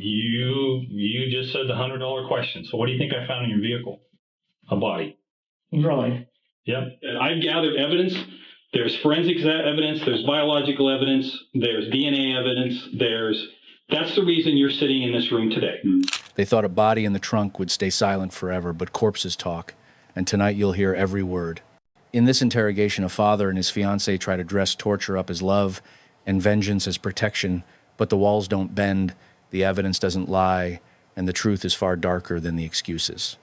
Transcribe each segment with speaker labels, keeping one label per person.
Speaker 1: You just said the $100 question. So what do you think I found in your vehicle? A body.
Speaker 2: Really?
Speaker 1: Yep. I've gathered evidence. There's forensics evidence. There's biological evidence. There's DNA evidence. That's the reason you're sitting in this room today.
Speaker 3: They thought a body in the trunk would stay silent forever, but corpses talk, and tonight you'll hear every word. In this interrogation, a father and his fiancée try to dress torture up as love and vengeance as protection, but the walls don't bend, the evidence doesn't lie, and the truth is far darker than the excuses.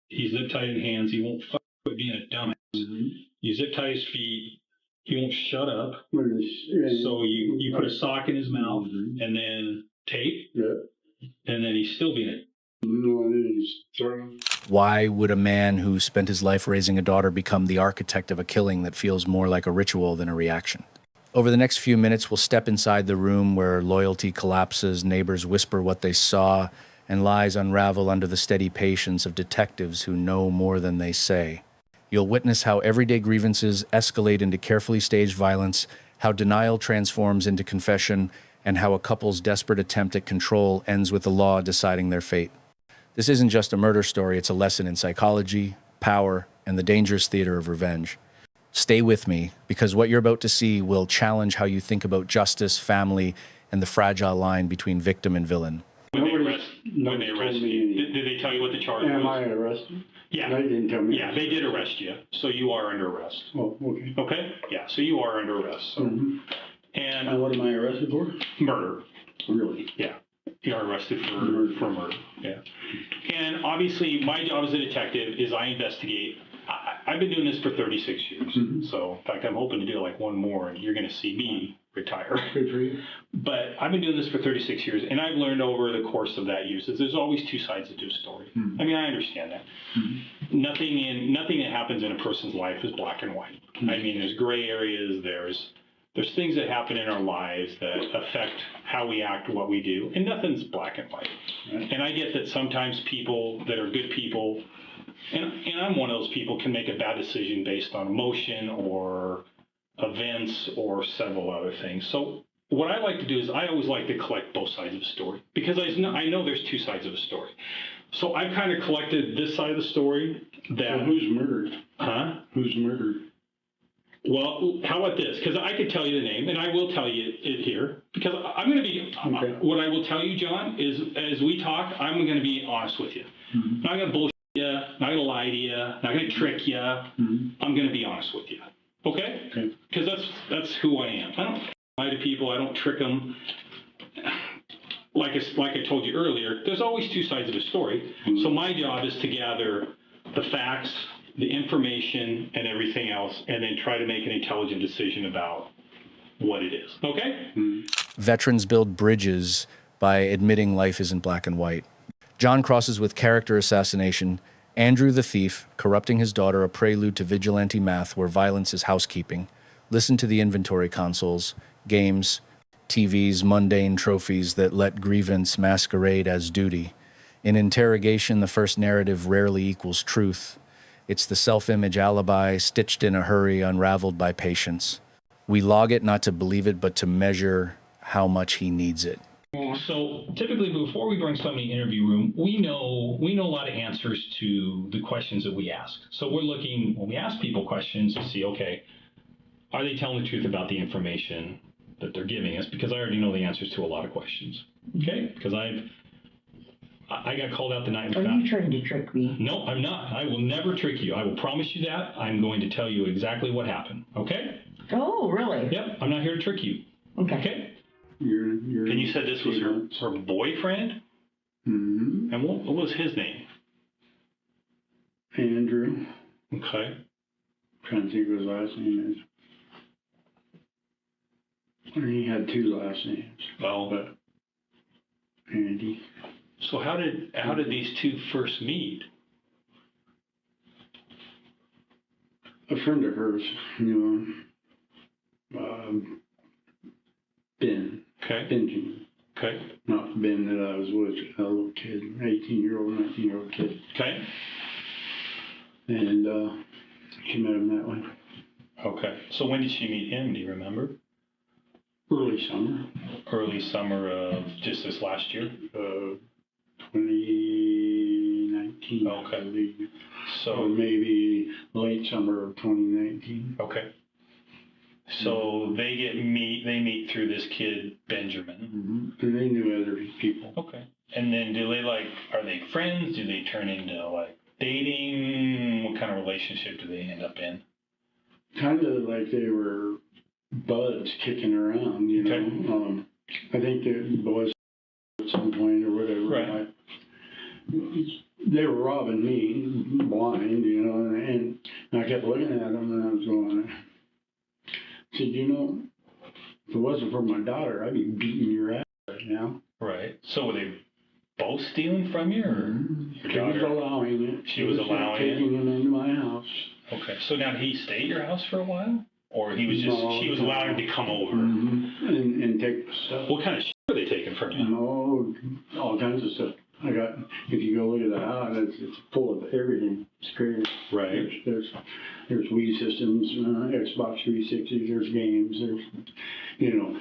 Speaker 1: He's zip tied in hands. He won't fuck with being a dumbass. You zip tie his feet. He won't shut up. So you put a sock in his mouth and then tape. And then he's still being it.
Speaker 3: Why would a man who spent his life raising a daughter become the architect of a killing that feels more like a ritual than a reaction? Over the next few minutes, we'll step inside the room where loyalty collapses, neighbors whisper what they saw, and lies unravel under the steady patience of detectives who know more than they say. You'll witness how everyday grievances escalate into carefully staged violence, how denial transforms into confession, and how a couple's desperate attempt at control ends with the law deciding their fate. This isn't just a murder story, it's a lesson in psychology, power, and the dangerous theater of revenge. Stay with me, because what you're about to see will challenge how you think about justice, family, and the fragile line between victim and villain.
Speaker 1: When they arrested you, did they tell you what the charge was?
Speaker 4: Am I arrested?
Speaker 1: Yeah.
Speaker 4: They didn't tell me.
Speaker 1: Yeah, they did arrest you, so you are under arrest.
Speaker 4: Oh, okay.
Speaker 1: Okay? Yeah, so you are under arrest. So.
Speaker 4: And what am I arrested for?
Speaker 1: Murder.
Speaker 4: Really?
Speaker 1: Yeah. You are arrested for murder. Yeah. And obviously, my job as a detective is I investigate. I've been doing this for 36 years. So, in fact, I'm hoping to do like one more, and you're going to see me retire.
Speaker 4: Good for you.
Speaker 1: But I've been doing this for 36 years, and I've learned over the course of that years that there's always two sides to a story. I mean, I understand that. Nothing that happens in a person's life is black and white. I mean, there's gray areas. There's things that happen in our lives that affect how we act, what we do, and nothing's black and white. Right. And I get that sometimes people that are good people, and I'm one of those people, can make a bad decision based on emotion or events or several other things. So what I like to do is I always like to collect both sides of a story, because I know there's two sides of a story. So I've kind of collected this side of the story. That
Speaker 4: who's murdered?
Speaker 1: Huh?
Speaker 4: Who's murdered?
Speaker 1: Well, how about this? Because I could tell you the name, and I will tell you it here. Because I'm going to be, what I will tell you, John, is as we talk, I'm going to be honest with you. I'm not going to bullshit you, not going to lie to you, not going to trick you. I'm going to be honest with you. Okay? Because that's who I am. I don't lie to people. I don't trick them. Like I told you earlier, there's always two sides of a story. So my job is to gather the facts, the information, and everything else, and then try to make an intelligent decision about what it is. Okay?
Speaker 3: Veterans build bridges by admitting life isn't black and white. John crosses with character assassination, Andrew the thief, corrupting his daughter, a prelude to vigilante math where violence is housekeeping. Listen to the inventory consoles, games, TVs, mundane trophies that let grievance masquerade as duty. In Interrogation, the first narrative rarely equals truth. It's the self-image alibi, stitched in a hurry, unraveled by patience. We log it not to believe it, but to measure how much he needs it.
Speaker 1: So typically, before we bring somebody in the interview room, we know a lot of answers to the questions that we ask. So we're looking, when we ask people questions, to see, okay, are they telling the truth about the information that they're giving us? Because I already know the answers to a lot of questions. Okay? Because I got called out the night before.
Speaker 2: Are you trying to trick me?
Speaker 1: No, I'm not. I will never trick you. I will promise you that. I'm going to tell you exactly what happened. Okay?
Speaker 2: Oh, really?
Speaker 1: Yep. I'm not here to trick you. Okay? And you said this was her boyfriend? And what was his name?
Speaker 4: Andrew.
Speaker 1: Okay.
Speaker 4: I'm trying to think of his last name is. He had two last names.
Speaker 1: Well,
Speaker 4: but Andy.
Speaker 1: So how did these two first meet?
Speaker 4: A friend of hers, Ben.
Speaker 1: Okay.
Speaker 4: Benjamin.
Speaker 1: Okay.
Speaker 4: Not Ben that I was with, a little kid, 18-year-old, 19-year-old kid.
Speaker 1: Okay.
Speaker 4: And she met him that way.
Speaker 1: Okay. So when did she meet him? Do you remember?
Speaker 4: Early summer,
Speaker 1: Early summer of just this last year?
Speaker 4: 2019. I
Speaker 1: Okay.
Speaker 4: believe. Or
Speaker 1: So,
Speaker 4: maybe late summer of 2019.
Speaker 1: okay. So they meet through this kid, Benjamin.
Speaker 4: And they knew other people.
Speaker 1: Okay. And then are they friends? Do they turn into dating? What kind of relationship do they end up in?
Speaker 4: Kind of like they were buds kicking around, you know.
Speaker 1: Okay.
Speaker 4: I think the boys at some point or whatever.
Speaker 1: Right.
Speaker 4: They were robbing me blind, you know, and I kept looking at them and I was going, I said, you know, if it wasn't for my daughter, I'd be beating your ass right now.
Speaker 1: Right. So were they both stealing from you, or your
Speaker 4: She was
Speaker 1: daughter?
Speaker 4: allowing it.
Speaker 1: She was allowing it?
Speaker 4: Taking him into my house.
Speaker 1: Okay. So now did he stay at your house for a while? Or he was just,
Speaker 4: No,
Speaker 1: she was allowing him to come over?
Speaker 4: And take stuff.
Speaker 1: What kind of shit were they taking from you?
Speaker 4: No, all kinds of stuff. If you go look at the house, it's full of everything. It's crazy.
Speaker 1: Right.
Speaker 4: There's Wii systems, Xbox 360s, there's games, there's, you know,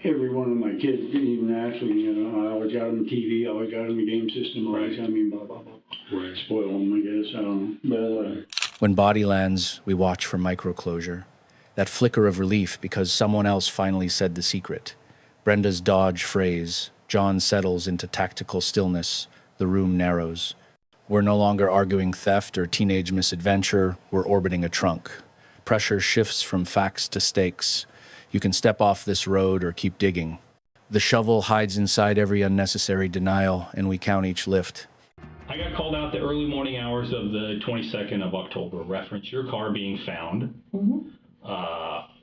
Speaker 4: every one of my kids, even actually, you know, I always got them a TV, I always got them a game system, always,
Speaker 1: Right.
Speaker 4: I mean, blah, blah, blah.
Speaker 1: Right.
Speaker 4: Spoil them, I guess, I don't know. But,
Speaker 3: When body lands, we watch for microclosure. That flicker of relief because someone else finally said the secret. Brenda's dodge phrase. John settles into tactical stillness. The room narrows. We're no longer arguing theft or teenage misadventure. We're orbiting a trunk. Pressure shifts from facts to stakes. You can step off this road or keep digging. The shovel hides inside every unnecessary denial, and we count each lift.
Speaker 1: I got called out the early morning hours of the 22nd of October. Reference your car being found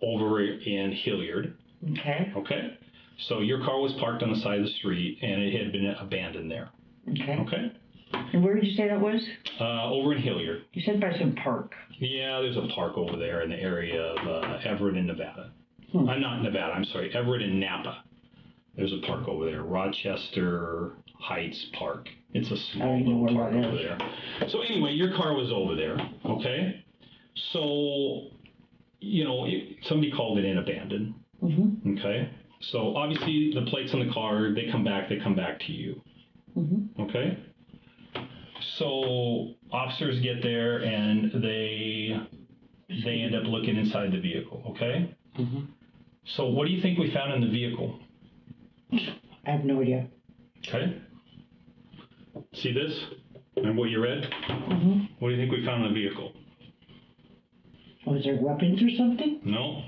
Speaker 1: over in Hilliard.
Speaker 2: Okay.
Speaker 1: Okay. So your car was parked on the side of the street and it had been abandoned there.
Speaker 2: Okay.
Speaker 1: Okay.
Speaker 2: And where did you say that was?
Speaker 1: Over in Hilliard.
Speaker 2: You said by some park.
Speaker 1: Yeah, there's a park over there in the area of Everett in Nevada. I'm not in Nevada, I'm sorry, Everett in Napa. There's a park over there, Rochester Heights Park. It's a small little park over there. So anyway, your car was over there, okay? So, you know, somebody called it in abandoned, okay? So obviously the plates on the car, they come back to you, okay? So officers get there and they end up looking inside the vehicle, okay? So what do you think we found in the vehicle?
Speaker 2: I have no idea.
Speaker 1: Okay. See this? Remember what you read? What do you think we found in the vehicle?
Speaker 2: Was there weapons or something?
Speaker 1: No.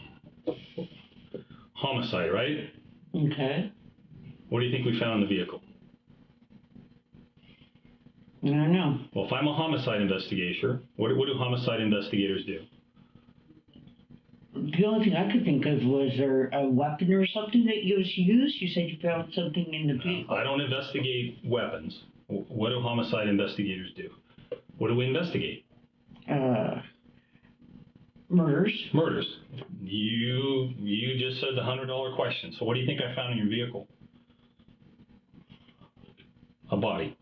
Speaker 1: Homicide, right?
Speaker 2: Okay.
Speaker 1: What do you think we found in the vehicle?
Speaker 2: I don't know.
Speaker 1: Well, if I'm a homicide investigator, what do homicide investigators do?
Speaker 2: The only thing I could think of was there a weapon or something that was used? You said you found something in the vehicle.
Speaker 1: I don't investigate weapons. What do homicide investigators do? What do we investigate?
Speaker 2: Murders.
Speaker 1: Murders. You just said the $100 question. So what do you think I found in your vehicle? A body.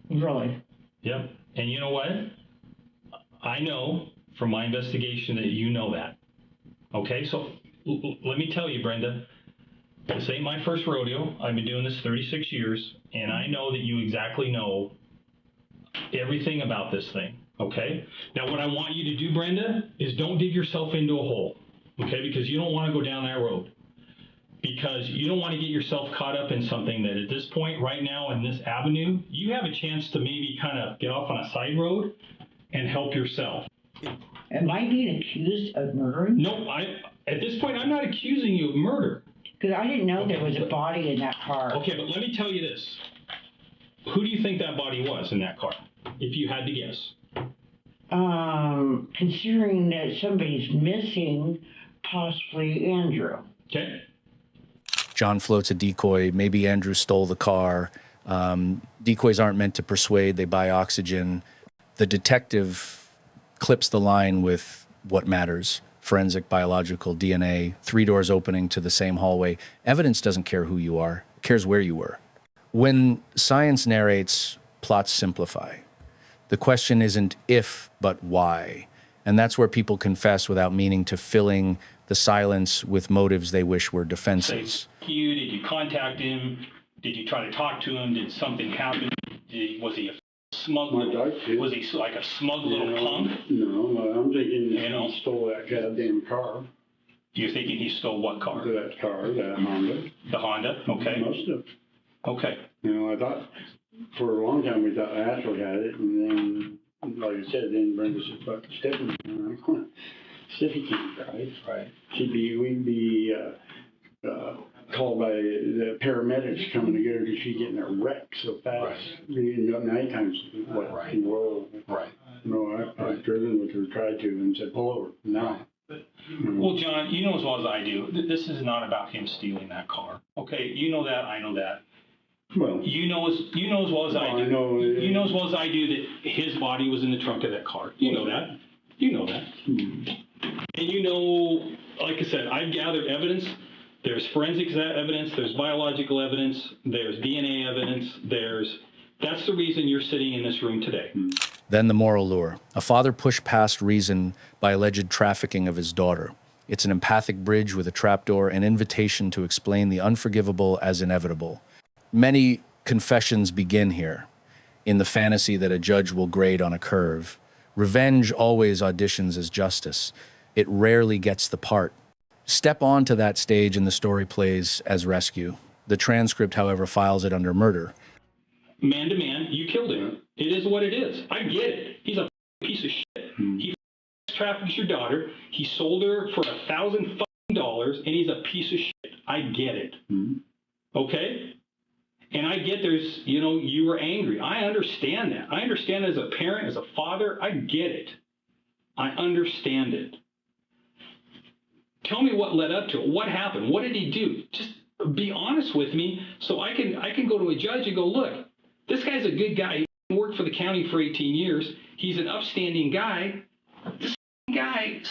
Speaker 2: Really?
Speaker 1: Yep. And you know what? I know from my investigation that you know that. Okay, so let me tell you, Brenda, this ain't my first rodeo. I've been doing this 36 years, and I know that you exactly know everything about this thing, okay? Now, what I want you to do, Brenda, is don't dig yourself into a hole, okay? Because you don't want to go down that road. Because you don't want to get yourself caught up in something that at this point, right now, in this avenue, you have a chance to maybe kind of get off on a side road and help yourself.
Speaker 2: Am I being accused of murdering?
Speaker 1: No, at this point, I'm not accusing you of murder.
Speaker 2: Because I didn't know there was a body in that car.
Speaker 1: Okay, but let me tell you this. Who do you think that body was in that car, if you had to guess?
Speaker 2: Considering that somebody's missing, possibly Andrew.
Speaker 1: Okay.
Speaker 3: John floats a decoy. Maybe Andrew stole the car. Decoys aren't meant to persuade. They buy oxygen. The detective clips the line with what matters. Forensic, biological, DNA, 3 doors opening to the same hallway. Evidence doesn't care who you are. It cares where you were. When science narrates, plots simplify. The question isn't if, but why. And that's where people confess without meaning to filling the silence with motives they wish were
Speaker 1: Say,
Speaker 3: defenses.
Speaker 1: did you contact him? Did you try to talk to him? Did something happen? Was he a smug
Speaker 4: I'd
Speaker 1: little,
Speaker 4: like to.
Speaker 1: was he like a smug little punk?
Speaker 4: No, but I'm thinking
Speaker 1: You know?
Speaker 4: he stole that goddamn car.
Speaker 1: You're thinking he stole what car?
Speaker 4: That Honda.
Speaker 1: The Honda? Okay.
Speaker 4: Must have.
Speaker 1: Okay.
Speaker 4: You know, I thought, for a long time, we thought Ashley had it, and then, like I said, then Brenda said, fuck, Stephanie. And I'm going, Stephanie can't drive.
Speaker 1: Right.
Speaker 4: We'd be called by the paramedics coming to get her because she's getting a wreck so fast.
Speaker 1: Right.
Speaker 4: You know, night times, what,
Speaker 1: Right.
Speaker 4: whoa.
Speaker 1: Right.
Speaker 4: No, I've driven with her, tried to, and said, pull over. No.
Speaker 1: Well, John, you know as well as I do, this is not about him stealing that car. Okay, you know that, I know that.
Speaker 4: Well,
Speaker 1: You know as well as I do.
Speaker 4: I know.
Speaker 1: You know as well as I do that his body was in the trunk of that car. You know that. You know that. And you know, like I said, I've gathered evidence. There's forensics evidence. There's biological evidence. There's DNA evidence. That's the reason you're sitting in this room today.
Speaker 3: Then the moral lure. A father pushed past reason by alleged trafficking of his daughter. It's an empathic bridge with a trapdoor, an invitation to explain the unforgivable as inevitable. Many confessions begin here, in the fantasy that a judge will grade on a curve. Revenge always auditions as justice. It rarely gets the part. Step onto that stage and the story plays as rescue. The transcript, however, files it under murder.
Speaker 1: Man to man, you killed him. It is what it is. I get it. He's a piece of shit. He trafficked your daughter. He sold her for $1,000, and he's a piece of shit. I get it. Okay? And I get you were angry. I understand that. I understand as a parent, as a father, I get it. I understand it. Tell me what led up to it. What happened? What did he do? Just be honest with me so I can go to a judge and go, look, this guy's a good guy. He worked for the county for 18 years. He's an upstanding guy. This guy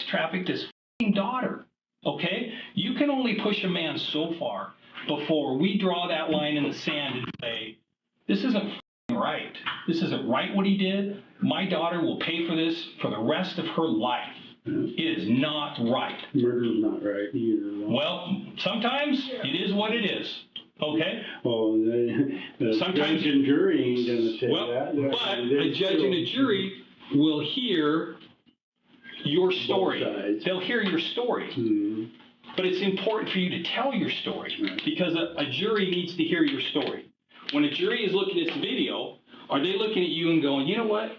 Speaker 1: trafficked his daughter. Okay? You can only push a man so far before we draw that line in the sand and say, this isn't right. This isn't right what he did. My daughter will pay for this for the rest of her life. It is not right.
Speaker 4: Murder's not right either.
Speaker 1: Well, sometimes it is what it is. Okay?
Speaker 4: Well, the
Speaker 1: Sometimes-
Speaker 4: judge and jury ain't gonna say
Speaker 1: Well,
Speaker 4: that.
Speaker 1: but a judge and a jury will hear your story.
Speaker 4: sides.
Speaker 1: They'll hear your story. But it's important for you to tell your story because a jury needs to hear your story. When a jury is looking at this video, are they looking at you and going, you know what?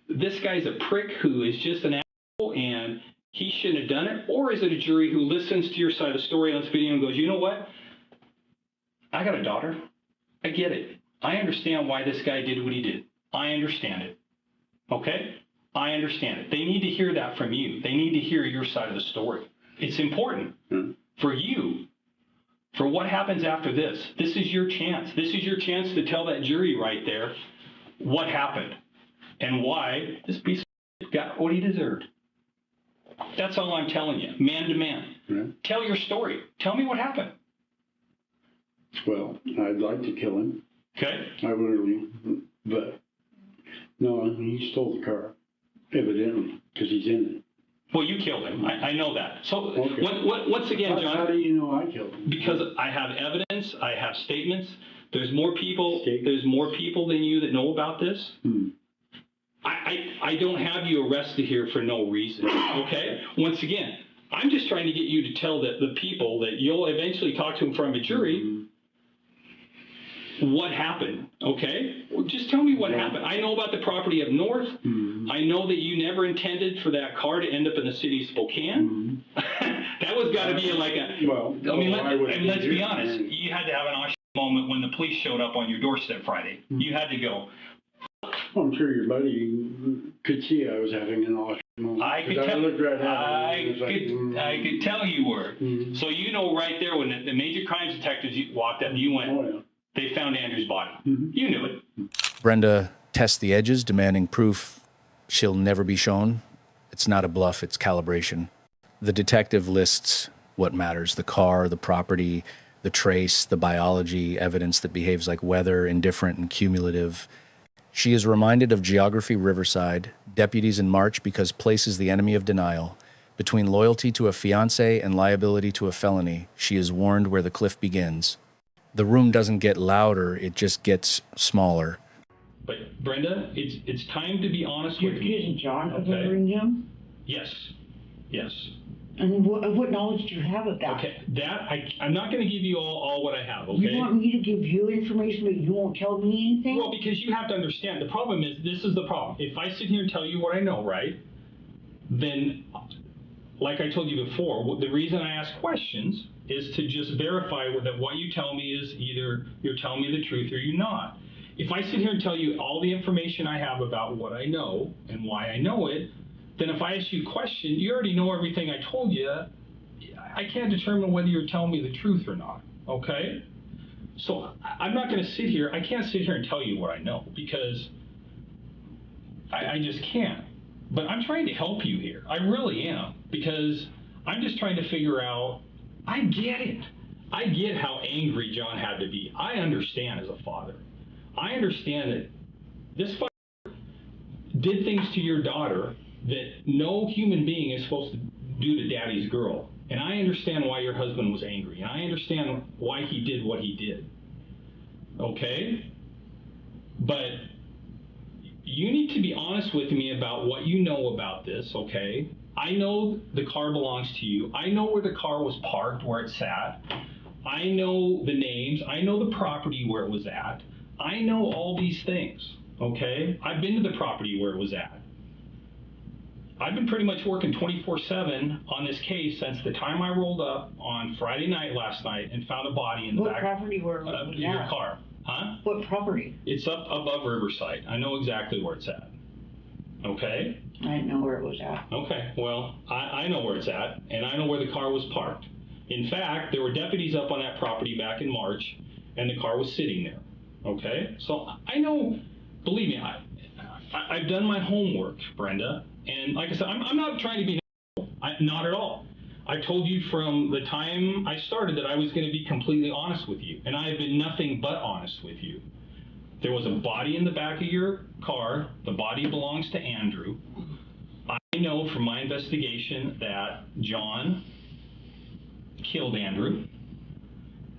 Speaker 1: This guy's a prick who is just an asshole and he shouldn't have done it? Or is it a jury who listens to your side of the story on this video and goes, you know what? I got a daughter. I get it. I understand why this guy did what he did. I understand it. Okay? I understand it. They need to hear that from you. They need to hear your side of the story. It's important for you, for what happens after this. This is your chance. This is your chance to tell that jury right there what happened and why this piece of shit got what he deserved. That's all I'm telling you, man to man. Tell your story. Tell me what happened.
Speaker 4: Well, I'd like to kill him.
Speaker 1: Okay?
Speaker 4: I really, but no, he stole the car, evidently, because he's in it.
Speaker 1: Well, you killed him. I know that. So
Speaker 4: Okay.
Speaker 1: once again, John.
Speaker 4: How do you know I killed him?
Speaker 1: Because I have evidence, I have statements. There's more people.
Speaker 4: Statements.
Speaker 1: There's more people than you that know about this. I don't have you arrested here for no reason. Okay. Once again, I'm just trying to get you to tell the people that you'll eventually talk to in front of a jury what happened. Okay. Well, just tell me what happened. I know about the property up north. I know that you never intended for that car to end up in the city of Spokane. That was got to be like a.
Speaker 4: Well,
Speaker 1: I mean,
Speaker 4: why would he
Speaker 1: let's
Speaker 4: do
Speaker 1: be
Speaker 4: that?
Speaker 1: honest. You had to have an awesome moment when the police showed up on your doorstep Friday. You had to go.
Speaker 4: I'm sure your buddy could see I was having an awesome moment.
Speaker 1: I could
Speaker 4: 'Cause
Speaker 1: tell.
Speaker 4: looked right at him and it was like,
Speaker 1: I could tell you were. So you know right there when the major crimes detectives walked up, you went.
Speaker 4: Oh, yeah.
Speaker 1: They found Andrew's body. You knew it.
Speaker 3: Brenda tests the edges, demanding proof she'll never be shown. It's not a bluff, it's calibration. The detective lists what matters: the car, the property, the trace, the biology, evidence that behaves like weather, indifferent and cumulative. She is reminded of Geography Riverside, deputies in march because place is the enemy of denial, Between loyalty to a fiancé and liability to a felony, she is warned where the cliff begins. The room doesn't get louder, it just gets smaller.
Speaker 1: But Brenda, it's time to be honest
Speaker 2: You're
Speaker 1: with me.
Speaker 2: accusing John of
Speaker 1: Okay.
Speaker 2: murdering him?
Speaker 1: Yes. Yes.
Speaker 2: And what knowledge do you have of that?
Speaker 1: Okay. I'm not going to give you all what I have, okay?
Speaker 2: You want me to give you information, but you won't tell me anything?
Speaker 1: Well, because you have to understand, the problem is, this is the problem. If I sit here and tell you what I know, right, then, like I told you before, the reason I ask questions is to just verify that what you tell me is either you're telling me the truth or you're not. If I sit here and tell you all the information I have about what I know and why I know it, then if I ask you a question, you already know everything I told you. I can't determine whether you're telling me the truth or not, okay? So I'm not going to sit here, I can't sit here and tell you what I know, because I just can't. But I'm trying to help you here. I really am, because I'm just trying to figure out, I get it. I get how angry John had to be. I understand as a father. I understand that this father did things to your daughter that no human being is supposed to do to daddy's girl. And I understand why your husband was angry. And I understand why he did what he did. Okay? But you need to be honest with me about what you know about this, okay? I know the car belongs to you. I know where the car was parked, where it sat. I know the names. I know the property where it was at. I know all these things, okay? I've been to the property where it was at. I've been pretty much working 24/7 on this case since the time I rolled up on Friday night last night and found a body in the
Speaker 2: What
Speaker 1: back
Speaker 2: property were
Speaker 1: of your car. Huh?
Speaker 2: What property?
Speaker 1: It's up above Riverside. I know exactly where it's at. Okay?
Speaker 2: I didn't know where it was at.
Speaker 1: Okay, well, I know where it's at, and I know where the car was parked. In fact, there were deputies up on that property back in March, and the car was sitting there. Okay? So I know, believe me, I've done my homework, Brenda, and like I said, I'm not trying to be not at all. I told you from the time I started that I was going to be completely honest with you, and I have been nothing but honest with you. There was a body in the back of your car. The body belongs to Andrew. I know from my investigation that John killed Andrew,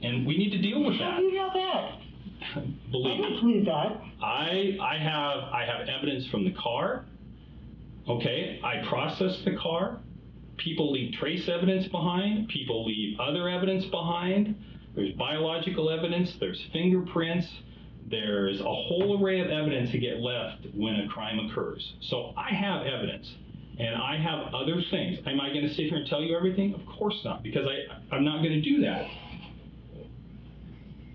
Speaker 1: and we need to deal with
Speaker 2: How
Speaker 1: that.
Speaker 2: do you know that?
Speaker 1: Believe
Speaker 2: I don't
Speaker 1: me.
Speaker 2: believe that.
Speaker 1: I have evidence from the car. Okay, I processed the car. People leave trace evidence behind. People leave other evidence behind. There's biological evidence. There's fingerprints. There's a whole array of evidence to get left when a crime occurs. So I have evidence, and I have other things. Am I going to sit here and tell you everything? Of course not, because I'm not going to do that.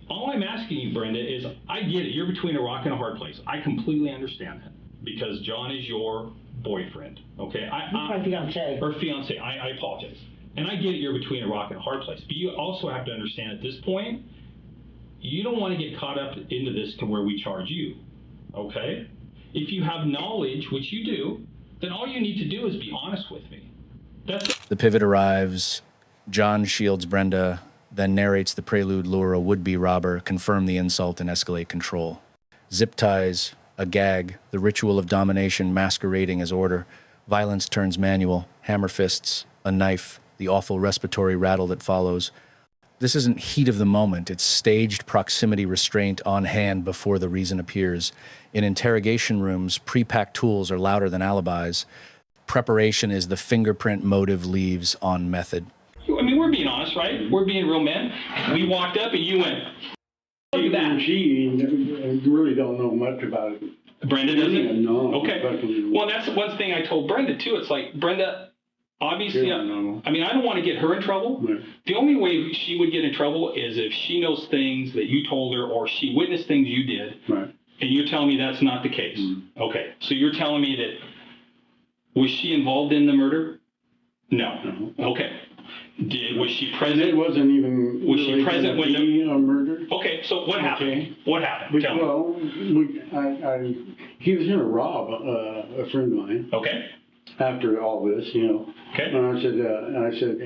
Speaker 1: All I'm asking you, Brenda, is I get it. You're between a rock and a hard place. I completely understand that, because John is your boyfriend, okay?
Speaker 2: My fiance.
Speaker 1: Or fiance. I apologize. And I get it. You're between a rock and a hard place. But you also have to understand at this point, you don't want to get caught up into this to where we charge you, okay? If you have knowledge, which you do, then all you need to do is be honest with me. That's it.
Speaker 3: The pivot arrives. John shields Brenda, then narrates the prelude lure a would-be robber, confirm the insult, and escalate control. Zip ties, a gag, the ritual of domination masquerading as order. Violence turns manual, hammer fists, a knife, the awful respiratory rattle that follows. This isn't heat of the moment, it's staged proximity restraint on hand before the reason appears. In interrogation rooms, pre-packed tools are louder than alibis. Preparation is the fingerprint motive leaves on method.
Speaker 1: I mean, we're being honest, right? We're being real men. We walked up and you went, look at that.
Speaker 4: She really don't know much about it.
Speaker 1: Brenda doesn't?
Speaker 4: No.
Speaker 1: Okay. Well, that's one thing I told Brenda, too. It's like, Brenda, obviously, I don't want to get her in trouble.
Speaker 4: Right.
Speaker 1: The only way she would get in trouble is if she knows things that you told her or she witnessed things you did.
Speaker 4: Right.
Speaker 1: And you're telling me that's not the case.
Speaker 4: Mm-hmm.
Speaker 1: Okay. So you're telling me that, was she involved in the murder? No. Okay. Was she present?
Speaker 4: It wasn't even.
Speaker 1: Was she present when
Speaker 4: the murder?
Speaker 1: Okay, so what happened?
Speaker 4: Okay.
Speaker 1: What happened? Tell me.
Speaker 4: Well, he was going to rob a friend of mine.
Speaker 1: Okay.
Speaker 4: After all this,
Speaker 1: Okay.
Speaker 4: And I said,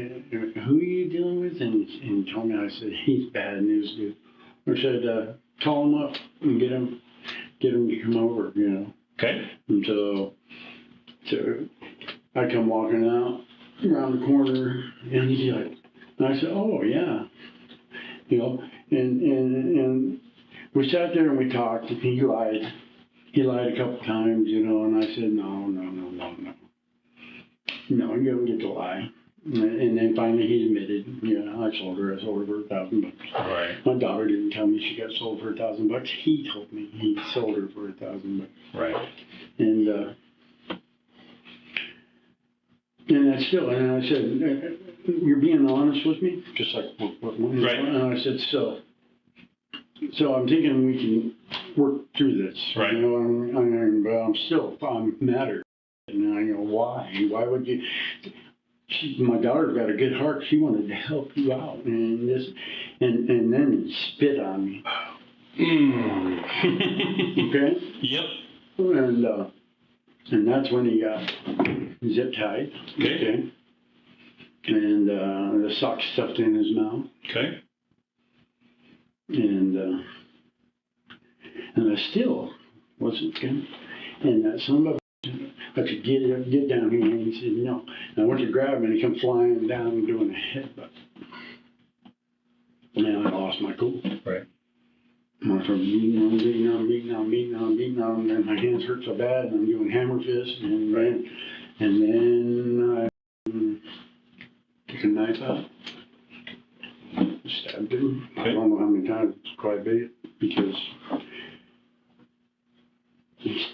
Speaker 4: who are you dealing with? And he told me, I said, he's bad news, dude. I said, call him up and get him to come over,
Speaker 1: Okay.
Speaker 4: And so I come walking out, around the corner, and he'd be like, and I said, oh, yeah. You know, and we sat there and we talked, and he lied. He lied a couple times, you know, and I said, no. No, you don't get to lie. And then finally he admitted, yeah, I sold her for $1,000.
Speaker 1: Right.
Speaker 4: My daughter didn't tell me she got sold for $1,000. He told me he sold her for $1,000.
Speaker 1: Right.
Speaker 4: And that's still, and I said, you're being honest with me? Just like, what
Speaker 1: Right.
Speaker 4: And I said, so I'm thinking we can work through this.
Speaker 1: Right.
Speaker 4: You know, but I'm mad at her. And I go, why? Why would you? My daughter got a good heart. She wanted to help you out. And then he spit on me. Okay?
Speaker 1: Yep.
Speaker 4: And that's when he got zip tied.
Speaker 1: Okay.
Speaker 4: And the sock stuffed in his mouth.
Speaker 1: Okay.
Speaker 4: And I still wasn't good. And that son of a, I could get down here, and he said no. And I went to grab him, and he come flying down and doing a headbutt. And then I lost my cool.
Speaker 1: Right.
Speaker 4: I went from beating on, and my hands hurt so bad, and I'm doing hammer fist, and then I took a knife out, stabbed him. I don't know how many times, it's quite a bit, because he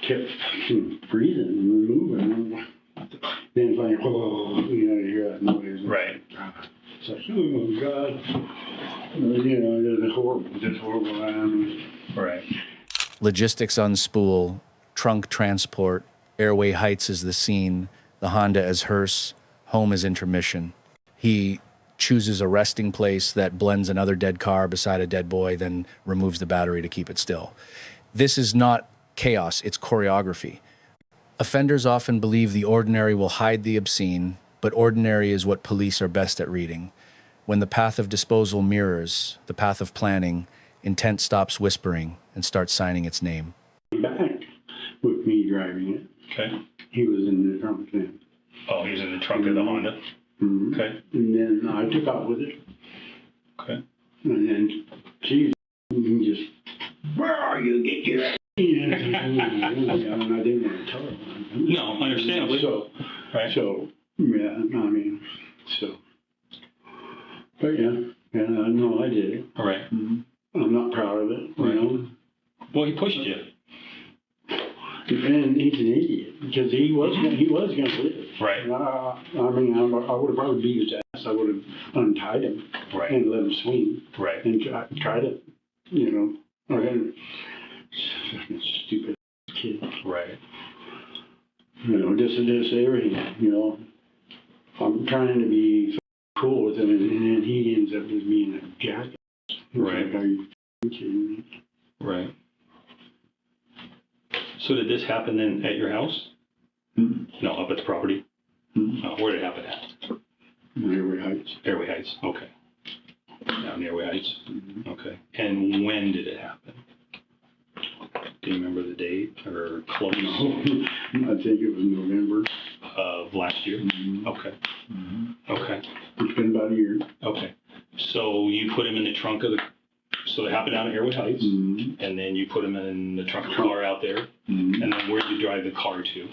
Speaker 4: kept breathing and moving. Then it's like, whoa, you know, you hear that noise.
Speaker 1: Right.
Speaker 4: It's like, oh God. You know, it's horrible.
Speaker 1: Right.
Speaker 3: Logistics on spool, trunk transport, Airway Heights is the scene, the Honda as hearse, home as intermission. He chooses a resting place that blends another dead car beside a dead boy, then removes the battery to keep it still. This is not chaos, it's choreography. Offenders often believe the ordinary will hide the obscene, but ordinary is what police are best at reading. When the path of disposal mirrors the path of planning, intent stops whispering and starts signing its name.
Speaker 4: Back with me driving it.
Speaker 1: Okay.
Speaker 4: He was in the trunk then.
Speaker 1: Oh, he was in the trunk of the Honda.
Speaker 4: Mm-hmm.
Speaker 1: Okay.
Speaker 4: And then I took off with it.
Speaker 1: Okay.
Speaker 4: And then she just, where are you? Get your ass. And I didn't want to tell her.
Speaker 1: No, understandably.
Speaker 4: So,
Speaker 1: Right.
Speaker 4: so yeah, I mean, so. But yeah, no, I did it.
Speaker 1: All right.
Speaker 4: Mm-hmm. I'm not proud of it,
Speaker 1: Right.
Speaker 4: you know.
Speaker 1: Well, he pushed you.
Speaker 4: And he's an idiot because he was gonna live.
Speaker 1: Right.
Speaker 4: I mean, I would have probably beat his ass. I would have untied him
Speaker 1: Right.
Speaker 4: and let him swing
Speaker 1: Right.
Speaker 4: and try to, you know, fucking stupid kid.
Speaker 1: Right.
Speaker 4: You know, just everything. You know, I'm trying to be cool with him, and then he ends up just being a jackass.
Speaker 1: Right.
Speaker 4: Like, are you kidding me?
Speaker 1: Right. So did this happen then at your house?
Speaker 4: Mm-hmm.
Speaker 1: No, up at the property?
Speaker 4: Mm-hmm.
Speaker 1: Where did it happen at?
Speaker 4: Airway Heights.
Speaker 1: Airway Heights. Okay. Down near Airway Heights.
Speaker 4: Mm-hmm.
Speaker 1: Okay. And when did it happen? Do you remember the date or close
Speaker 4: No, I think it was November.
Speaker 1: of last year?
Speaker 4: Mm-hmm.
Speaker 1: Okay.
Speaker 4: Mm-hmm.
Speaker 1: Okay.
Speaker 4: It's been about a year.
Speaker 1: Okay. So you put him in the trunk of the. So it happened down at Airway Heights,
Speaker 4: Mm-hmm.
Speaker 1: and then you put him in the trunk of the car out there,
Speaker 4: Mm-hmm.
Speaker 1: and then where did you drive the car to?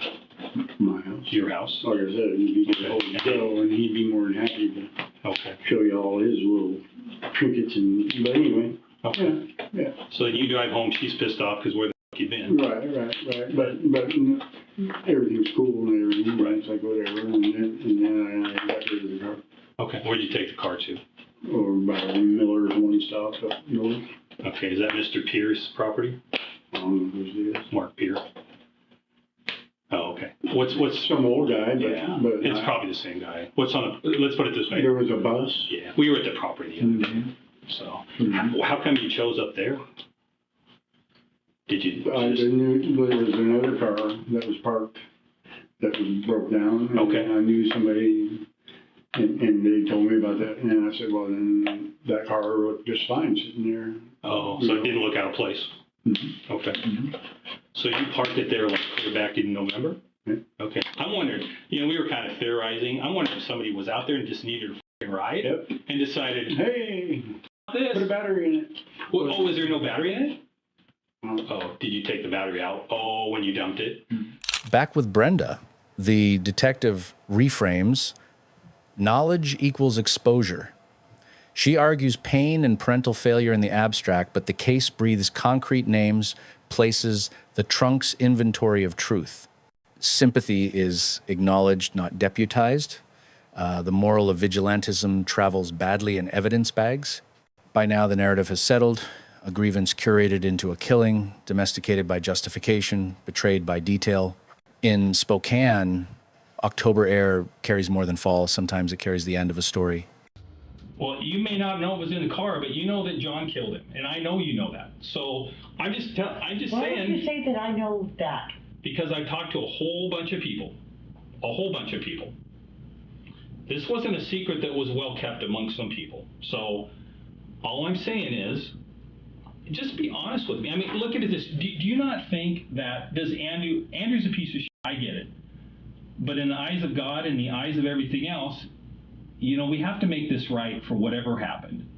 Speaker 4: My house.
Speaker 1: To your house?
Speaker 4: Like I said, he'd be
Speaker 1: Okay.
Speaker 4: holding go, and he'd be more than happy to
Speaker 1: Okay.
Speaker 4: show you all his little trinkets and. But anyway.
Speaker 1: Okay.
Speaker 4: Yeah.
Speaker 1: So then you drive home. She's pissed off because where the fuck you been?
Speaker 4: Right. But everything's cool and everything. Right. It's like whatever, and then I got rid of the car.
Speaker 1: Okay. Where'd you take the car to?
Speaker 4: Or by Miller's one stop up north.
Speaker 1: Okay. Is that Mr. Pierce's property?
Speaker 4: I don't know who's it is.
Speaker 1: Mark Pierce. Oh, okay. What's
Speaker 4: Some old guy, but,
Speaker 1: yeah?
Speaker 4: but
Speaker 1: It's probably the same guy. What's on? Let's put it this way.
Speaker 4: there was a bus.
Speaker 1: Yeah, we were at the property the other day. So, how come you chose up there? Did you?
Speaker 4: I knew there was another car that was parked that was broke down. And
Speaker 1: Okay.
Speaker 4: I knew somebody, and they told me about that, and I said, well, then that car looked just fine sitting there.
Speaker 1: Oh, so it didn't look out of place.
Speaker 4: Mhm.
Speaker 1: Okay.
Speaker 4: Mhm.
Speaker 1: So you parked it there like clear back in November? Okay. I'm wondering, we were kind of theorizing. I'm wondering if somebody was out there and just needed a fucking ride and decided,
Speaker 4: Hey,
Speaker 1: this.
Speaker 4: put a battery in it.
Speaker 1: Well, was there no battery in it? Oh, did you take the battery out? Oh, when you dumped it?
Speaker 3: Back with Brenda, the detective reframes knowledge equals exposure. She argues pain and parental failure in the abstract, but the case breathes concrete names, places, the trunk's inventory of truth. Sympathy is acknowledged, not deputized. The moral of vigilantism travels badly in evidence bags. By now, the narrative has settled, a grievance curated into a killing, domesticated by justification, betrayed by detail. In Spokane, October air carries more than fall. Sometimes it carries the end of a story.
Speaker 1: Well, you may not know it was in the car, but you know that John killed him, and I know you know that. So I'm just
Speaker 2: Why
Speaker 1: saying.
Speaker 2: Why would you say that I know that?
Speaker 1: Because I've talked to a whole bunch of people. This wasn't a secret that was well kept amongst some people. So all I'm saying is, just be honest with me. I mean, look at this. Do you not think that Andrew's a piece of shit, I get it. But in the eyes of God and the eyes of everything else, we have to make this right for whatever happened.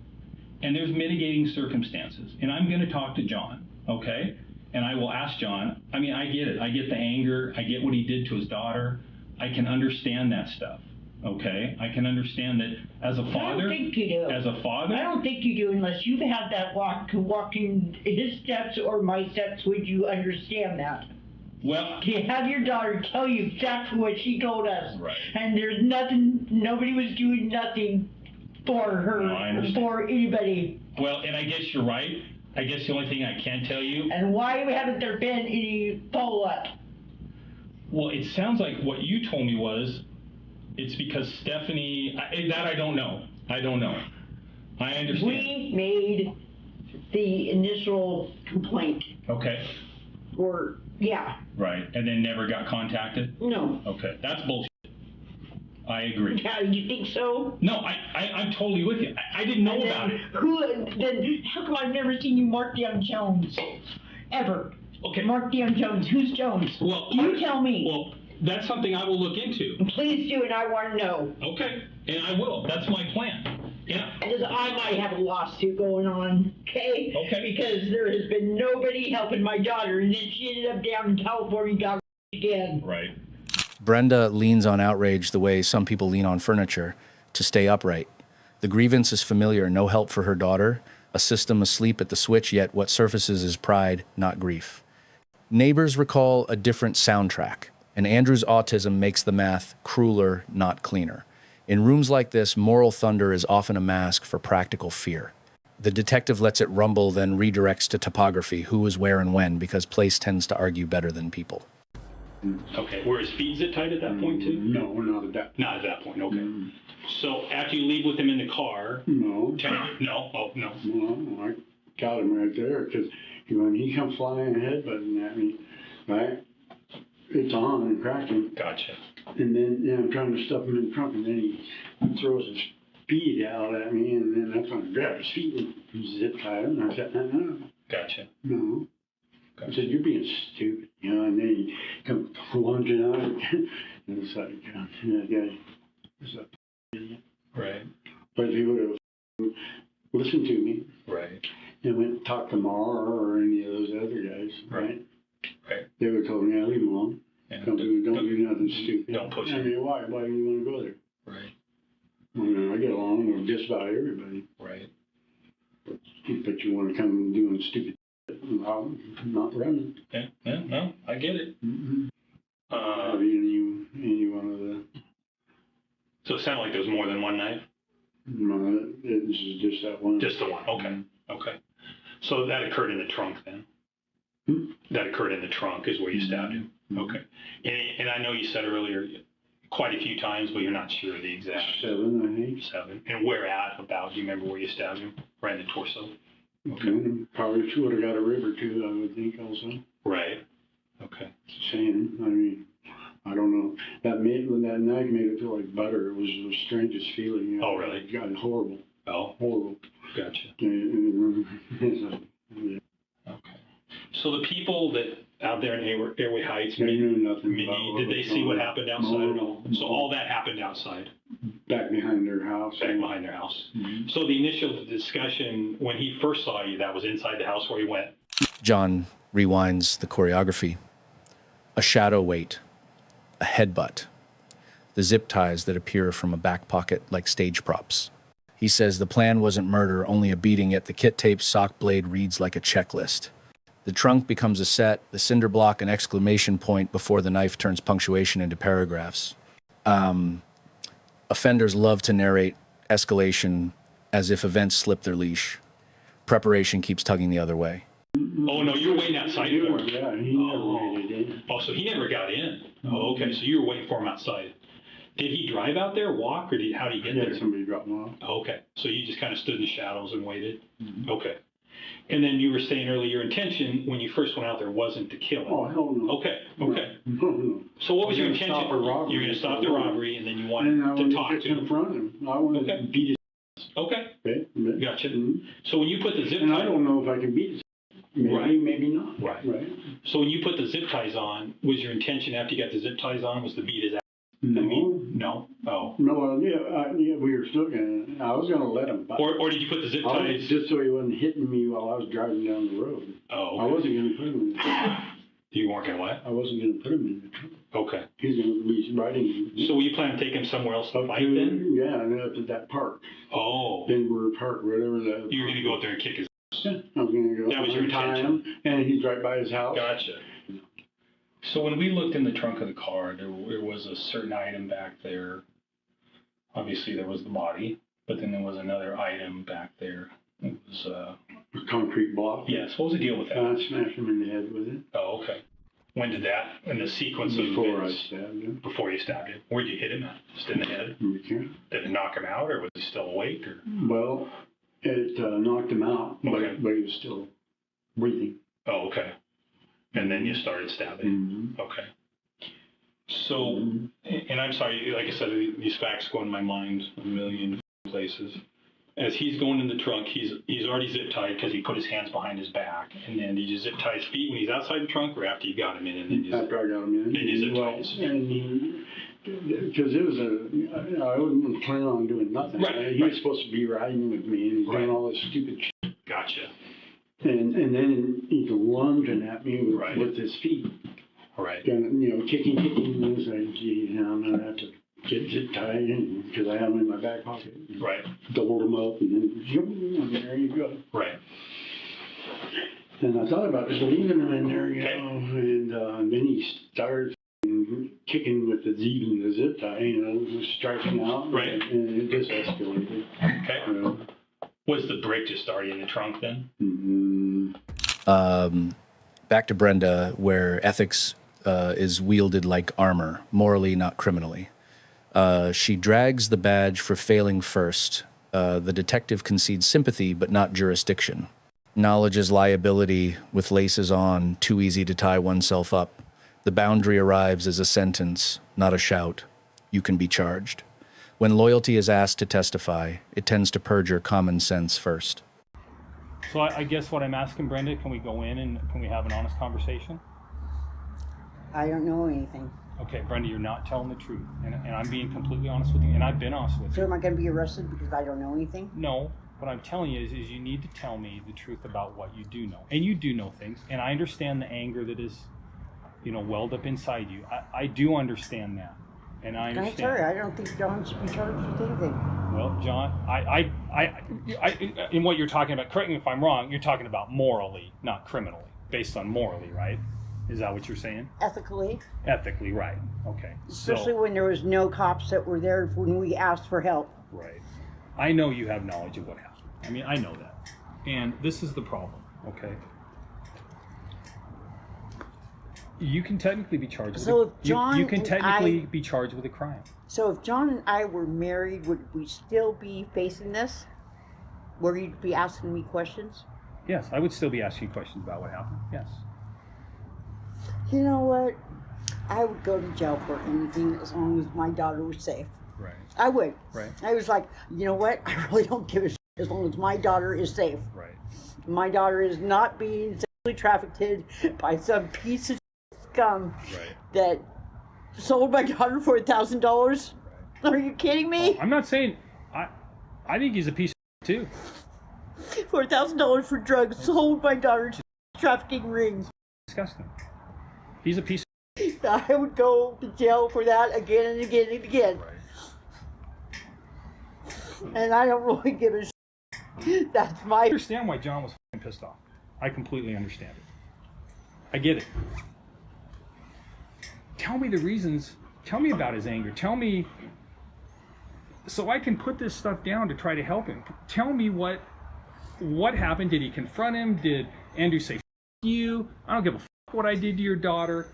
Speaker 1: And there's mitigating circumstances. And I'm going to talk to John, okay? And I will ask John. I mean, I get it. I get the anger. I get what he did to his daughter. I can understand that stuff, okay? I can understand that as a father.
Speaker 2: I don't think you do.
Speaker 1: As a father.
Speaker 2: I don't think you do unless you've had that walking his steps or my steps. Would you understand that?
Speaker 1: Well,
Speaker 2: to have your daughter tell you exactly what she told us,
Speaker 1: right.
Speaker 2: And there's nobody was doing nothing for her,
Speaker 1: No,
Speaker 2: for anybody.
Speaker 1: Well, and I guess you're right. I guess the only thing I can tell you.
Speaker 2: And why haven't there been any follow-up?
Speaker 1: Well, it sounds like what you told me was, it's because Stephanie, I don't know. I understand.
Speaker 2: We made the initial complaint.
Speaker 1: Okay.
Speaker 2: Yeah.
Speaker 1: Right, and then never got contacted?
Speaker 2: No.
Speaker 1: Okay, that's bullshit. I agree.
Speaker 2: Yeah, you think so?
Speaker 1: No, I'm totally with you. I didn't know about it.
Speaker 2: Then how come I've never seen you mark down Jones? Ever.
Speaker 1: Okay.
Speaker 2: Mark down Jones. Who's Jones?
Speaker 1: Well,
Speaker 2: you tell me.
Speaker 1: Well, that's something I will look into.
Speaker 2: Please do, and I want to know.
Speaker 1: Okay, and I will. That's my plan. Yeah.
Speaker 2: Because I might have a lawsuit going on, okay?
Speaker 1: Okay.
Speaker 2: Because there has been nobody helping my daughter, and then she ended up down in California and got again.
Speaker 1: Right.
Speaker 3: Brenda leans on outrage the way some people lean on furniture to stay upright. The grievance is familiar, no help for her daughter, a system asleep at the switch, yet what surfaces is pride, not grief. Neighbors recall a different soundtrack, and Andrew's autism makes the math crueler, not cleaner. In rooms like this, moral thunder is often a mask for practical fear. The detective lets it rumble, then redirects to topography, who was where and when, because place tends to argue better than people.
Speaker 1: Okay, were his feet zip-tied at that point, too?
Speaker 4: No, not at that.
Speaker 1: Not at that point, okay. So after you leave with him in the car...
Speaker 4: No.
Speaker 1: No? Oh, no.
Speaker 4: No, I got him right there, because when he comes flying headbutting at me, right, it's on and cracking.
Speaker 1: Gotcha.
Speaker 4: And then I'm trying to stuff him in the trunk, and then he throws his feet out at me, and then that's when I grabbed his feet and zip-tied him, and I said, no.
Speaker 1: Gotcha.
Speaker 4: No. I said, you're being stupid, and then he comes lunging out, and it's like, that guy is a idiot.
Speaker 1: Right.
Speaker 4: But if he would have listened to me,
Speaker 1: right,
Speaker 4: and went and talked to Mar or any of those other guys, right?
Speaker 1: Right.
Speaker 4: They would have told me, leave him alone.
Speaker 1: Yeah.
Speaker 4: Don't do nothing stupid.
Speaker 1: Don't push
Speaker 4: I
Speaker 1: him.
Speaker 4: mean, why do you want to go there?
Speaker 1: Right.
Speaker 4: I get along with just about everybody.
Speaker 1: Right.
Speaker 4: But you want to come doing stupid shit, I'm not running.
Speaker 1: Yeah, no, I get it.
Speaker 4: Mm-hmm. Any one of the...
Speaker 1: So it sounded like there was more than one knife?
Speaker 4: No, this is just that one.
Speaker 1: Just the one, okay. Okay. So that occurred in the trunk then? That occurred in the trunk is where you stabbed him? Okay. And I know you said earlier quite a few times, but you're not sure the exact...
Speaker 4: 7, I think.
Speaker 1: 7. And where at about? Do you remember where you stabbed him? Right in the torso?
Speaker 4: Okay. Probably would have got a rib or two, I would think, also.
Speaker 1: Right. Okay.
Speaker 4: Same. I mean, I don't know. That knife made it feel like butter. It was the strangest feeling.
Speaker 1: Oh, really?
Speaker 4: God, horrible.
Speaker 1: Oh.
Speaker 4: Horrible.
Speaker 1: Gotcha.
Speaker 4: Yeah.
Speaker 1: Okay. So the people that out there in Airway Heights?
Speaker 4: I knew nothing
Speaker 1: Minnie,
Speaker 4: about what
Speaker 1: did they
Speaker 4: was
Speaker 1: see
Speaker 4: going
Speaker 1: what
Speaker 4: on.
Speaker 1: happened outside at all?
Speaker 4: No.
Speaker 1: So all that happened outside,
Speaker 4: Back behind their house.
Speaker 1: back behind their house.
Speaker 4: Mhm.
Speaker 1: So the initial discussion, when he first saw you, that was inside the house where he went.
Speaker 3: John rewinds the choreography. A shadow weight, a headbutt, the zip ties that appear from a back pocket like stage props. He says the plan wasn't murder, only a beating, yet the kit tape sock blade reads like a checklist. The trunk becomes a set, the cinder block an exclamation point before the knife turns punctuation into paragraphs. Offenders love to narrate escalation as if events slip their leash. Preparation keeps tugging the other way.
Speaker 1: Oh, no, you were waiting outside for him.
Speaker 4: Yeah, he never made it in.
Speaker 1: Oh, so he never got in. Oh, okay, so you were waiting for him outside. Did he drive out there, walk, or how did he get
Speaker 4: Yeah,
Speaker 1: there?
Speaker 4: somebody dropped him off.
Speaker 1: Oh, okay, so you just kind of stood in the shadows and waited?
Speaker 4: Mhm.
Speaker 1: Okay. And then you were saying earlier, your intention when you first went out there wasn't to kill him.
Speaker 4: Oh, hell no.
Speaker 1: Okay, okay.
Speaker 4: No, no.
Speaker 1: So what was
Speaker 4: I
Speaker 1: your
Speaker 4: was gonna
Speaker 1: intention?
Speaker 4: stop a robbery.
Speaker 1: You're going to stop the robbery, and then you
Speaker 4: And I
Speaker 1: wanted
Speaker 4: wanted
Speaker 1: to talk
Speaker 4: to
Speaker 1: to him.
Speaker 4: confront him. I wanted
Speaker 1: Okay.
Speaker 4: to beat his
Speaker 1: Okay,
Speaker 4: head.
Speaker 1: gotcha.
Speaker 4: Mhm.
Speaker 1: So when you put the zip
Speaker 4: And I
Speaker 1: tie,
Speaker 4: don't know if I can beat his maybe,
Speaker 1: Right.
Speaker 4: maybe not.
Speaker 1: Right.
Speaker 4: Right.
Speaker 1: so when you put the zip ties on, was your intention after you got the zip ties on was to beat his ass?
Speaker 4: No.
Speaker 1: No. Oh.
Speaker 4: No, yeah, we were still gonna, I was gonna let him. But
Speaker 1: Or did you put the zip ties?
Speaker 4: just so he wasn't hitting me while I was driving down the road.
Speaker 1: Oh.
Speaker 4: I
Speaker 1: Okay.
Speaker 4: wasn't gonna put him in the trunk.
Speaker 1: You weren't gonna what?
Speaker 4: I wasn't gonna put him in the trunk.
Speaker 1: Okay.
Speaker 4: He's gonna be riding.
Speaker 1: So were you planning to take him somewhere else to
Speaker 4: up
Speaker 1: fight
Speaker 4: to,
Speaker 1: then?
Speaker 4: yeah, and up at that park,
Speaker 1: Oh.
Speaker 4: Denver Park, whatever that.
Speaker 1: You were gonna go out there and kick his.
Speaker 4: Yeah, I was gonna go.
Speaker 1: That was your
Speaker 4: untie
Speaker 1: intention.
Speaker 4: him, and he's right by his house.
Speaker 1: Gotcha. So when we looked in the trunk of the car, there was a certain item back there. Obviously, there was the body, but then there was another item back there. It was,
Speaker 4: A concrete block.
Speaker 1: yes, what was the deal with that?
Speaker 4: I smashed him in the head with it
Speaker 1: Oh, okay. When did that, in the sequence of
Speaker 4: before I
Speaker 1: events,
Speaker 4: stabbed him.
Speaker 1: before you stabbed him? Where'd you hit him at? Just in the head?
Speaker 4: Okay.
Speaker 1: Did it knock him out, or was he still awake, or?
Speaker 4: Well, it knocked him out,
Speaker 1: Okay.
Speaker 4: but he was still breathing.
Speaker 1: Oh, okay. And then you started stabbing.
Speaker 4: Mm-hmm.
Speaker 1: Okay. So, and I'm sorry, like I said, these facts go in my mind a million places. As he's going in the trunk, he's already zip tied because he put his hands behind his back. And then did you zip tie his feet when he's outside the trunk, or after you got him in? And then you
Speaker 4: After I got him in.
Speaker 1: Then you zip
Speaker 4: Well,
Speaker 1: tied his feet.
Speaker 4: and he, because it was I wasn't planning on doing nothing.
Speaker 1: Right,
Speaker 4: He was
Speaker 1: right.
Speaker 4: supposed to be riding with me, and he's
Speaker 1: Right.
Speaker 4: doing all this stupid shit.
Speaker 1: Gotcha.
Speaker 4: And then he's lunging at me
Speaker 1: Right.
Speaker 4: with his feet.
Speaker 1: All right.
Speaker 4: Kicking, and I was like, gee, I'm gonna have to get zip tied because I have them in my back pocket.
Speaker 1: Right.
Speaker 4: Doubled them up, and then and there you go.
Speaker 1: Right.
Speaker 4: And I thought about just leaving him in there,
Speaker 1: Okay.
Speaker 4: and then he started kicking with the zip tie, striking out,
Speaker 1: Right.
Speaker 4: and it just escalated.
Speaker 1: Okay. Was the brick just already in the trunk then?
Speaker 4: Mm-hmm.
Speaker 3: Back to Brenda, where ethics is wielded like armor, morally, not criminally. She drags the badge for failing first. The detective concedes sympathy, but not jurisdiction. Knowledge is liability with laces on, too easy to tie oneself up. The boundary arrives as a sentence, not a shout. You can be charged. When loyalty is asked to testify, it tends to perjure common sense first.
Speaker 5: So I guess what I'm asking, Brenda, can we go in and can we have an honest conversation?
Speaker 2: I don't know anything.
Speaker 5: Okay, Brenda, you're not telling the truth, and I'm being completely honest with you, and I've been honest with
Speaker 2: So
Speaker 5: you.
Speaker 2: am I gonna be arrested because I don't know anything?
Speaker 5: No, what I'm telling you is you need to tell me the truth about what you do know, and you do know things, and I understand the anger that is, welled up inside you. I do understand that, and I
Speaker 2: I'm
Speaker 5: understand.
Speaker 2: sorry, I don't think John should be charged with anything.
Speaker 5: Well, John, I, in what you're talking about, correct me if I'm wrong, you're talking about morally, not criminally, based on morally, right? Is that what you're saying?
Speaker 2: Ethically,
Speaker 5: Ethically, right. Okay.
Speaker 2: especially when there was no cops that were there when we asked for help.
Speaker 5: Right. I know you have knowledge of what happened. I mean, I know that. And this is the problem, okay? You can technically be charged with
Speaker 2: So
Speaker 5: a,
Speaker 2: if John
Speaker 5: you can
Speaker 2: and
Speaker 5: technically
Speaker 2: I-
Speaker 5: be charged with a crime.
Speaker 2: So if John and I were married, would we still be facing this? Where you'd be asking me questions?
Speaker 5: Yes, I would still be asking you questions about what happened. Yes.
Speaker 2: You know what? I would go to jail for anything as long as my daughter was safe.
Speaker 5: Right.
Speaker 2: I would.
Speaker 5: Right.
Speaker 2: I was like, you know what? I really don't give a shit as long as my daughter is safe.
Speaker 5: Right.
Speaker 2: My daughter is not being sexually trafficked by some piece of scum
Speaker 5: Right.
Speaker 2: that sold my daughter for $1,000. Are you kidding me?
Speaker 5: I'm not saying I think he's a piece of too.
Speaker 2: For $1,000 for drugs, sold my daughter to trafficking rings.
Speaker 5: Disgusting. He's a piece
Speaker 2: I would go to jail for that again and again and again. And I don't really give a shit. That's my...
Speaker 5: I understand why John was f***ing pissed off. I completely understand it. I get it. Tell me the reasons. Tell me about his anger. Tell me so I can put this stuff down to try to help him. Tell me what happened. Did he confront him? Did Andrew say, F you? I don't give a f what I did to your daughter.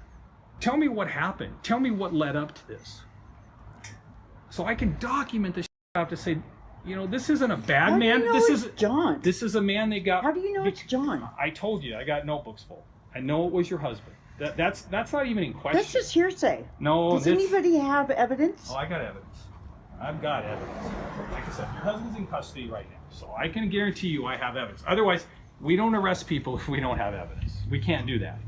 Speaker 5: Tell me what happened. Tell me what led up to this. So I can document this out to say, you know, this isn't a bad
Speaker 2: How
Speaker 5: man.
Speaker 2: do you know
Speaker 5: this
Speaker 2: it's
Speaker 5: is
Speaker 2: John.
Speaker 5: This is a man they got.
Speaker 2: How do you know it's John?
Speaker 5: I told you, I got notebooks full. I know it was your husband. That's not even in question.
Speaker 2: That's just hearsay.
Speaker 5: No,
Speaker 2: Does anybody have evidence?
Speaker 5: Oh, I got evidence. I've got evidence. Like I said, your husband's in custody right now, so I can guarantee you I have evidence. Otherwise, we don't arrest people if we don't have evidence. We can't do that.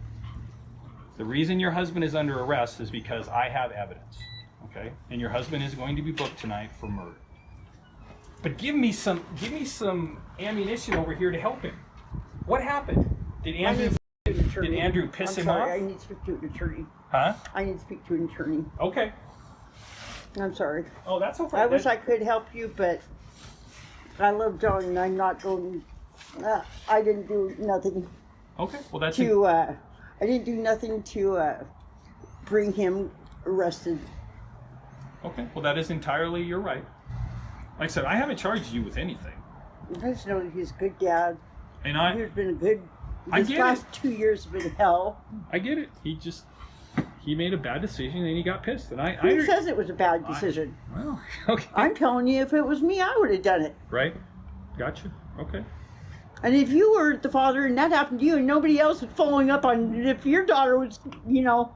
Speaker 5: The reason your husband is under arrest is because I have evidence, okay? And your husband is going to be booked tonight for murder. But give me some ammunition over here to help him. What happened? Did Andrew piss him off?
Speaker 2: I need to speak to an attorney.
Speaker 5: Huh?
Speaker 2: I need to speak to an attorney.
Speaker 5: Okay.
Speaker 2: I'm sorry.
Speaker 5: Oh, that's okay.
Speaker 2: I wish I could help you, but I love John, and I'm not going. I didn't do nothing
Speaker 5: Okay. Well, that's
Speaker 2: to. I didn't do nothing to bring him arrested.
Speaker 5: okay. Well, that is entirely your right. Like I said, I haven't charged you with anything,
Speaker 2: I just know he's a good dad.
Speaker 5: and I
Speaker 2: He's been a good.
Speaker 5: I
Speaker 2: These
Speaker 5: get
Speaker 2: last 2 years have been hell.
Speaker 5: get it. He made a bad decision and he got pissed, and
Speaker 2: Who says it was a bad decision?
Speaker 5: well, okay.
Speaker 2: I'm telling you, if it was me, I would have done it.
Speaker 5: Right. Gotcha. Okay.
Speaker 2: And if you were the father and that happened to you and nobody else was following up on it, if your daughter was, you know,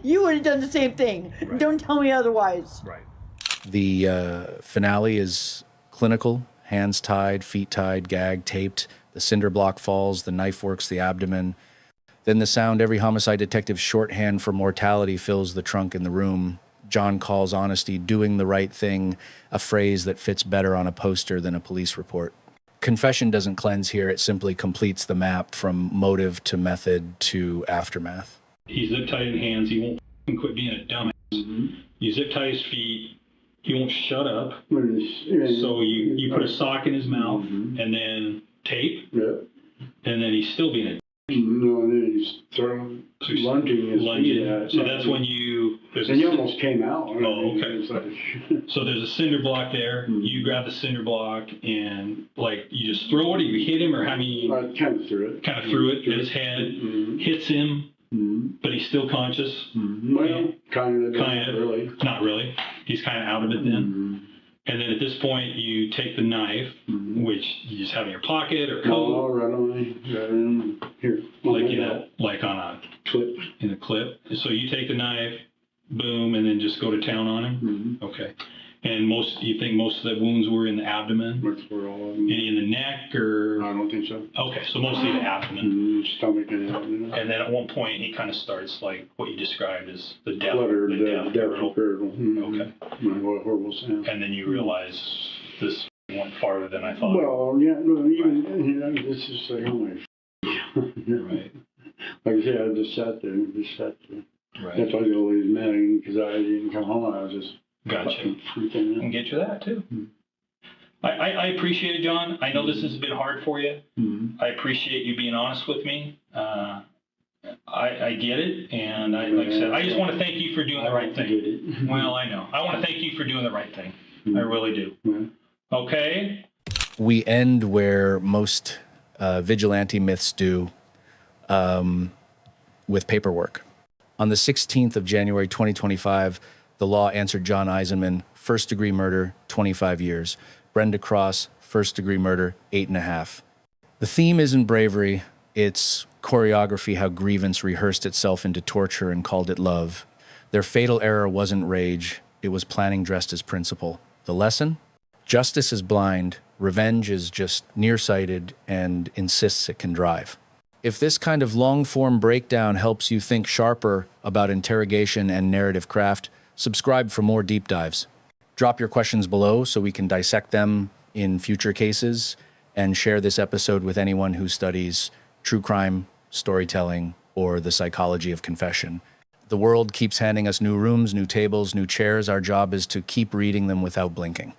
Speaker 2: you would have done the same thing.
Speaker 5: Right.
Speaker 2: Don't tell me otherwise.
Speaker 5: Right.
Speaker 3: The finale is clinical, hands tied, feet tied, gagged, taped. The cinder block falls, the knife works the abdomen. Then the sound every homicide detective's shorthand for mortality fills the trunk in the room. John calls honesty doing the right thing, a phrase that fits better on a poster than a police report. Confession doesn't cleanse here, it simply completes the map from motive to method to aftermath.
Speaker 1: He's zip tied in hands. He won't f***ing quit being a dumbass.
Speaker 4: Mm-hmm.
Speaker 1: You zip tie his feet. He won't shut up.
Speaker 4: So
Speaker 1: So you put a sock in his mouth
Speaker 4: Mhm.
Speaker 1: and then tape,
Speaker 4: Yeah.
Speaker 1: and then he's still being a
Speaker 4: No, and then he's throwing, lunging his feet
Speaker 1: lunging.
Speaker 4: at.
Speaker 1: So that's when there's
Speaker 4: And he almost came out. I mean,
Speaker 1: okay.
Speaker 4: it's like,
Speaker 1: So there's a cinder block there.
Speaker 4: Mhm.
Speaker 1: You grab the cinder block and like you just throw it, or you hit him, or how many
Speaker 4: I kind of threw it.
Speaker 1: kind of threw it at his head,
Speaker 4: Mm-hmm.
Speaker 1: hits him, but he's still conscious.
Speaker 4: Mm-hmm. Well, kind of.
Speaker 1: Kinda.
Speaker 4: Really.
Speaker 1: Not really. He's kind of out of it then.
Speaker 4: Mm-hmm.
Speaker 1: And then at this point, you take the knife,
Speaker 4: Mhm.
Speaker 1: which you just have in your pocket or
Speaker 4: Oh,
Speaker 1: coat,
Speaker 4: right away. Right in here.
Speaker 1: like like on a
Speaker 4: clip.
Speaker 1: in a clip. So you take the knife, boom, and then just go to town on him.
Speaker 4: Mm-hmm.
Speaker 1: Okay. And you think most of the wounds were in the abdomen?
Speaker 4: That's where all of them.
Speaker 1: Any in the neck or?
Speaker 4: I don't think so.
Speaker 1: Okay, so mostly the abdomen.
Speaker 4: Mm-hmm. Stomach and everything.
Speaker 1: And then at one point, he kind of starts like what you described as the death.
Speaker 4: Flutter,
Speaker 1: the death girdle.
Speaker 4: Okay.
Speaker 1: Okay.
Speaker 4: What a horrible sound.
Speaker 1: And then you realize this went farther than I thought.
Speaker 4: Well, yeah, no, even, you know, this is like, oh my.
Speaker 1: Right.
Speaker 4: Like I said, I just sat there.
Speaker 1: Right.
Speaker 4: That's why I was always mad because I didn't come home. I was just
Speaker 1: Gotcha.
Speaker 4: fucking freaking
Speaker 1: I can get you that too. I appreciate it, John. I know this has been hard for you.
Speaker 4: Mm-hmm.
Speaker 1: I appreciate you being honest with me. I get it, and like I said, I just want to thank you for doing the right thing. Well, I know. I want to thank you for doing the right thing. I really do.
Speaker 4: Yeah.
Speaker 1: Okay?
Speaker 3: We end where most vigilante myths do, with paperwork. On the 16th of January 2025, the law answered John Eisenman, first-degree murder, 25 years. Brenda Cross, first-degree murder, 8.5. The theme isn't bravery, it's choreography, how grievance rehearsed itself into torture and called it love. Their fatal error wasn't rage, it was planning dressed as principle. The lesson? Justice is blind, revenge is just nearsighted and insists it can drive. If this kind of long-form breakdown helps you think sharper about interrogation and narrative craft, subscribe for more deep dives. Drop your questions below so we can dissect them in future cases, and share this episode with anyone who studies true crime, storytelling, or the psychology of confession. The world keeps handing us new rooms, new tables, new chairs. Our job is to keep reading them without blinking.